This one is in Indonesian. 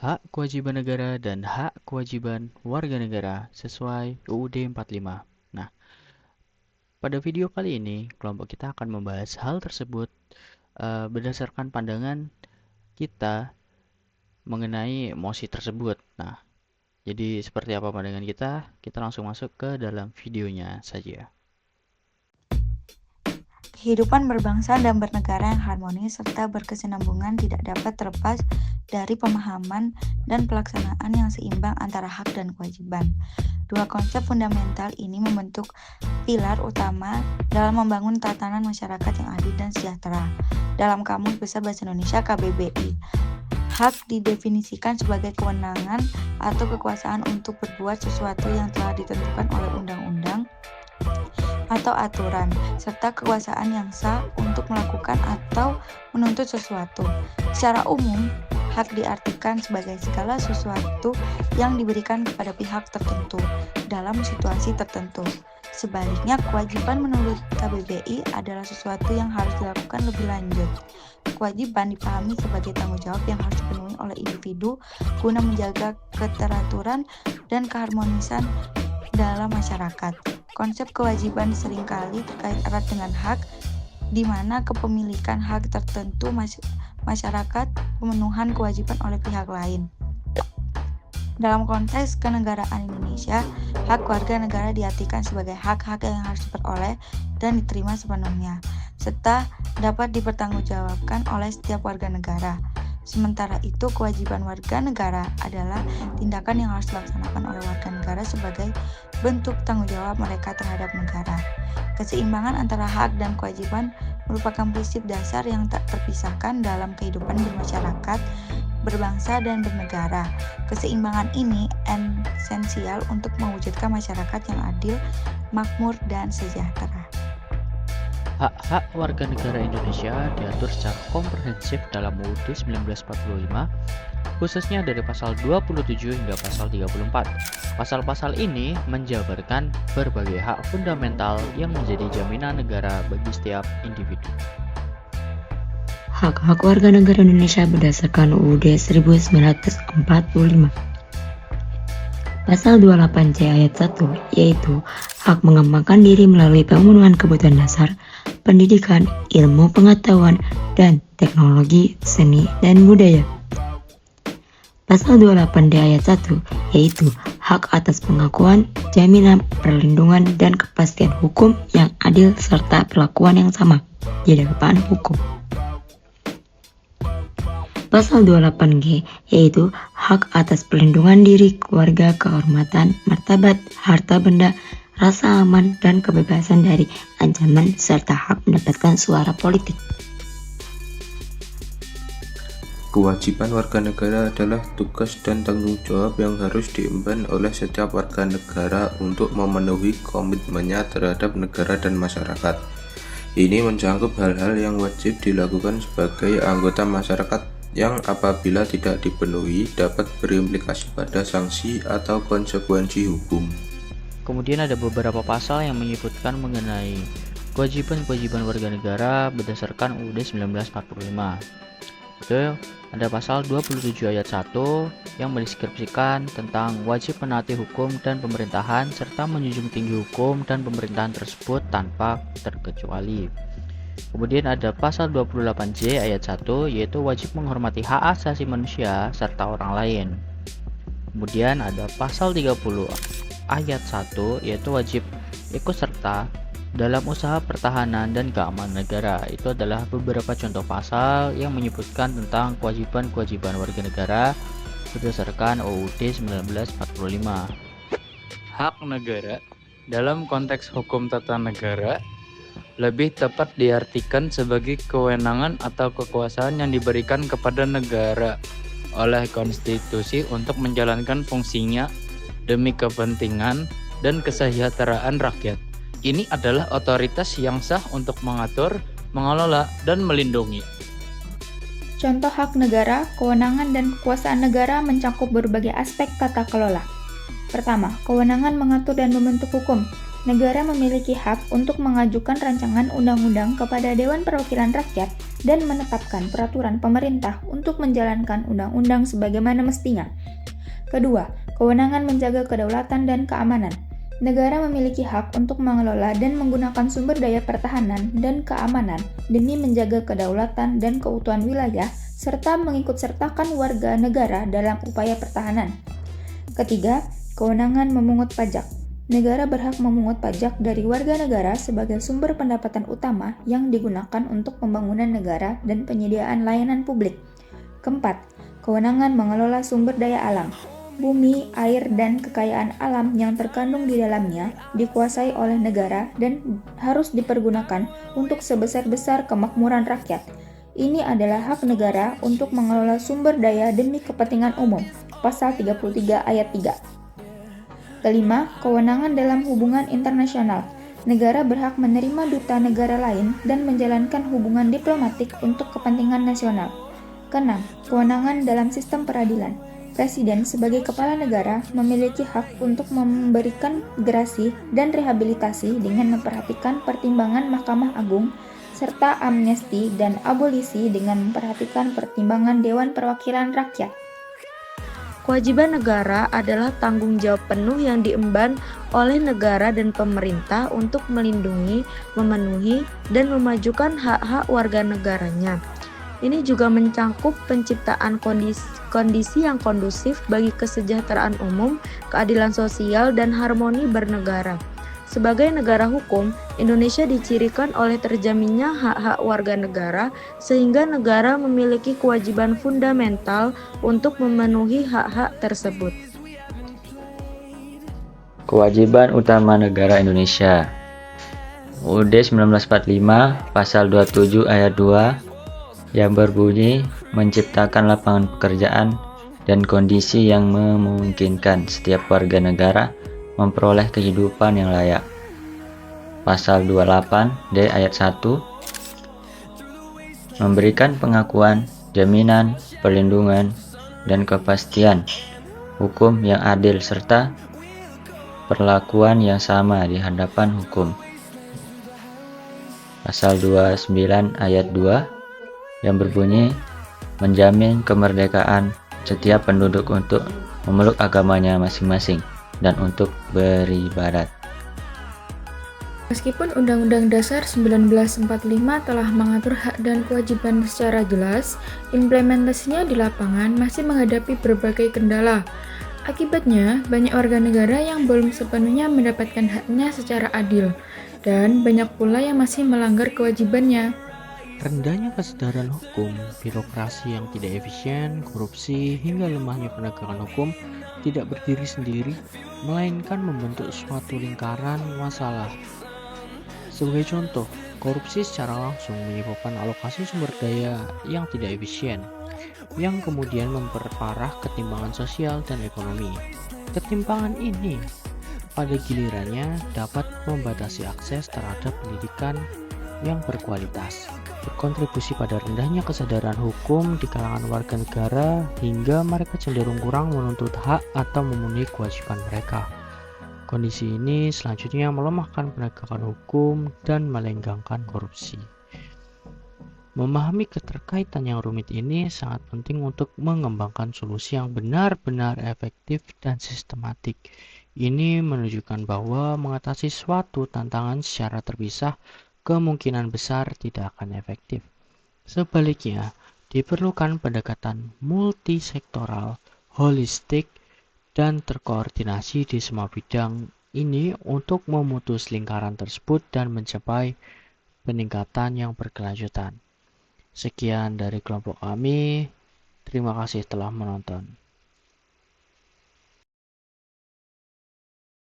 Hak kewajiban negara dan hak kewajiban warga negara sesuai UUD 45. Nah, pada video kali ini kelompok kita akan membahas hal tersebut berdasarkan pandangan kita mengenai emosi tersebut. Nah, jadi seperti apa pandangan kita? Kita langsung masuk ke dalam videonya saja. Kehidupan berbangsa dan bernegara yang harmonis serta berkesinambungan tidak dapat terlepas dari pemahaman dan pelaksanaan yang seimbang antara hak dan kewajiban. Dua konsep fundamental ini membentuk pilar utama dalam membangun tatanan masyarakat yang adil dan sejahtera. Dalam Kamus Besar Bahasa Indonesia KBBI, hak didefinisikan sebagai kewenangan atau kekuasaan untuk berbuat sesuatu yang telah ditentukan oleh undang-undang atau aturan, serta kekuasaan yang sah untuk melakukan atau menuntut sesuatu. Secara umum, hak diartikan sebagai segala sesuatu yang diberikan kepada pihak tertentu dalam situasi tertentu. Sebaliknya, kewajiban menurut KBBI adalah sesuatu yang harus dilakukan lebih lanjut. Kewajiban dipahami sebagai tanggung jawab yang harus dipenuhi oleh individu guna menjaga keteraturan dan keharmonisan dalam masyarakat. Konsep kewajiban seringkali terkait erat dengan hak, di mana kepemilikan hak tertentu masyarakat pemenuhan kewajiban oleh pihak lain. Dalam konteks kenegaraan Indonesia, hak warga negara diartikan sebagai hak-hak yang harus diperoleh dan diterima sepenuhnya, serta dapat dipertanggungjawabkan oleh setiap warga negara. Sementara itu, kewajiban warga negara adalah tindakan yang harus dilaksanakan oleh warga negara sebagai bentuk tanggung jawab mereka terhadap negara. Keseimbangan antara hak dan kewajiban merupakan prinsip dasar yang tak terpisahkan dalam kehidupan bermasyarakat, berbangsa, dan bernegara. Keseimbangan ini esensial untuk mewujudkan masyarakat yang adil, makmur, dan sejahtera. Hak-hak warga negara Indonesia diatur secara komprehensif dalam UUD 1945, khususnya dari pasal 27 hingga pasal 34. Pasal-pasal ini menjabarkan berbagai hak fundamental yang menjadi jaminan negara bagi setiap individu. Hak-hak warga negara Indonesia berdasarkan UUD 1945. Pasal 28C ayat 1 yaitu hak mengembangkan diri melalui pemenuhan kebutuhan dasar, pendidikan, ilmu pengetahuan, dan teknologi, seni, dan budaya. Pasal 28D ayat 1 yaitu hak atas pengakuan, jaminan, perlindungan, dan kepastian hukum yang adil serta perlakuan yang sama di hadapan hukum. Pasal 28G yaitu hak atas perlindungan diri, keluarga, kehormatan, martabat, harta benda, rasa aman, dan kebebasan dari ancaman serta hak mendapatkan suara politik. Kewajiban warga negara adalah tugas dan tanggung jawab yang harus diemban oleh setiap warga negara untuk memenuhi komitmennya terhadap negara dan masyarakat. Ini mencakup hal-hal yang wajib dilakukan sebagai anggota masyarakat yang apabila tidak dipenuhi dapat berimplikasi pada sanksi atau konsekuensi hukum. Kemudian ada beberapa pasal yang menyebutkan mengenai kewajiban-kewajiban warga negara berdasarkan UUD 1945. Itu ada pasal 27 ayat 1 yang mendeskripsikan tentang wajib menaati hukum dan pemerintahan serta menjunjung tinggi hukum dan pemerintahan tersebut tanpa terkecuali. Kemudian ada pasal 28J ayat 1 yaitu wajib menghormati hak asasi manusia serta orang lain. Kemudian ada pasal 30 ayat 1 yaitu wajib ikut serta dalam usaha pertahanan dan keamanan negara. Itu adalah beberapa contoh pasal yang menyebutkan tentang kewajiban-kewajiban warga negara berdasarkan UUD 1945. Hak negara dalam konteks hukum tata negara lebih tepat diartikan sebagai kewenangan atau kekuasaan yang diberikan kepada negara oleh konstitusi untuk menjalankan fungsinya demi kepentingan dan kesejahteraan rakyat. Ini adalah otoritas yang sah untuk mengatur, mengelola, dan melindungi. Contoh hak negara, kewenangan, dan kekuasaan negara mencakup berbagai aspek tata kelola. Pertama, kewenangan mengatur dan membentuk hukum. negara memiliki hak untuk mengajukan rancangan undang-undang kepada Dewan Perwakilan Rakyat dan menetapkan peraturan pemerintah untuk menjalankan undang-undang sebagaimana mestinya. Kedua, kewenangan menjaga kedaulatan dan keamanan. Negara memiliki hak untuk mengelola dan menggunakan sumber daya pertahanan dan keamanan demi menjaga kedaulatan dan keutuhan wilayah serta mengikutsertakan warga negara dalam upaya pertahanan. Ketiga, kewenangan memungut pajak. Negara berhak memungut pajak dari warga negara sebagai sumber pendapatan utama yang digunakan untuk pembangunan negara dan penyediaan layanan publik. Keempat, kewenangan mengelola sumber daya alam. Bumi, air, dan kekayaan alam yang terkandung di dalamnya dikuasai oleh negara dan harus dipergunakan untuk sebesar-besar kemakmuran rakyat. Ini adalah hak negara untuk mengelola sumber daya demi kepentingan umum. Pasal 33 ayat 3. Kelima, kewenangan dalam hubungan internasional. Negara berhak menerima duta negara lain dan menjalankan hubungan diplomatik untuk kepentingan nasional. Keenam, kewenangan dalam sistem peradilan. Presiden sebagai kepala negara memiliki hak untuk memberikan gerasi dan rehabilitasi dengan memperhatikan pertimbangan Mahkamah Agung, serta amnesti dan abolisi dengan memperhatikan pertimbangan Dewan Perwakilan Rakyat. Kewajiban negara adalah tanggung jawab penuh yang diemban oleh negara dan pemerintah untuk melindungi, memenuhi, dan memajukan hak-hak warga negaranya. Ini juga mencangkup penciptaan kondisi yang kondusif bagi kesejahteraan umum, keadilan sosial, dan harmoni bernegara. Sebagai negara hukum, Indonesia dicirikan oleh terjaminnya hak-hak warga negara, sehingga negara memiliki kewajiban fundamental untuk memenuhi hak-hak tersebut. Kewajiban utama negara Indonesia. UUD 1945 Pasal 27 ayat 2 yang berbunyi menciptakan lapangan pekerjaan dan kondisi yang memungkinkan setiap warga negara memperoleh kehidupan yang layak. Pasal 28D ayat 1 memberikan pengakuan, jaminan, perlindungan, dan kepastian hukum yang adil serta perlakuan yang sama di hadapan hukum. Pasal 29 ayat 2 yang berbunyi menjamin kemerdekaan setiap penduduk untuk memeluk agamanya masing-masing dan untuk beribadat. Meskipun Undang-Undang Dasar 1945 telah mengatur hak dan kewajiban secara jelas, implementasinya di lapangan masih menghadapi berbagai kendala. Akibatnya, banyak warga negara yang belum sepenuhnya mendapatkan haknya secara adil, dan banyak pula yang masih melanggar kewajibannya. Rendahnya kesadaran hukum, birokrasi yang tidak efisien, korupsi, hingga lemahnya penegakan hukum tidak berdiri sendiri, melainkan membentuk suatu lingkaran masalah. Sebagai contoh, korupsi secara langsung menyebabkan alokasi sumber daya yang tidak efisien, yang kemudian memperparah ketimpangan sosial dan ekonomi. Ketimpangan ini pada gilirannya dapat membatasi akses terhadap pendidikan yang berkualitas, berkontribusi pada rendahnya kesadaran hukum di kalangan warga negara hingga mereka cenderung kurang menuntut hak atau memenuhi kewajiban mereka. Kondisi ini selanjutnya melemahkan penegakan hukum dan melenggangkan korupsi. Memahami keterkaitan yang rumit ini sangat penting untuk mengembangkan solusi yang benar-benar efektif dan sistematik. Ini menunjukkan bahwa mengatasi suatu tantangan secara terpisah kemungkinan besar tidak akan efektif. Sebaliknya, diperlukan pendekatan multisektoral, holistik, dan terkoordinasi di semua bidang ini untuk memutus lingkaran tersebut dan mencapai peningkatan yang berkelanjutan. Sekian dari kelompok kami. Terima kasih telah menonton.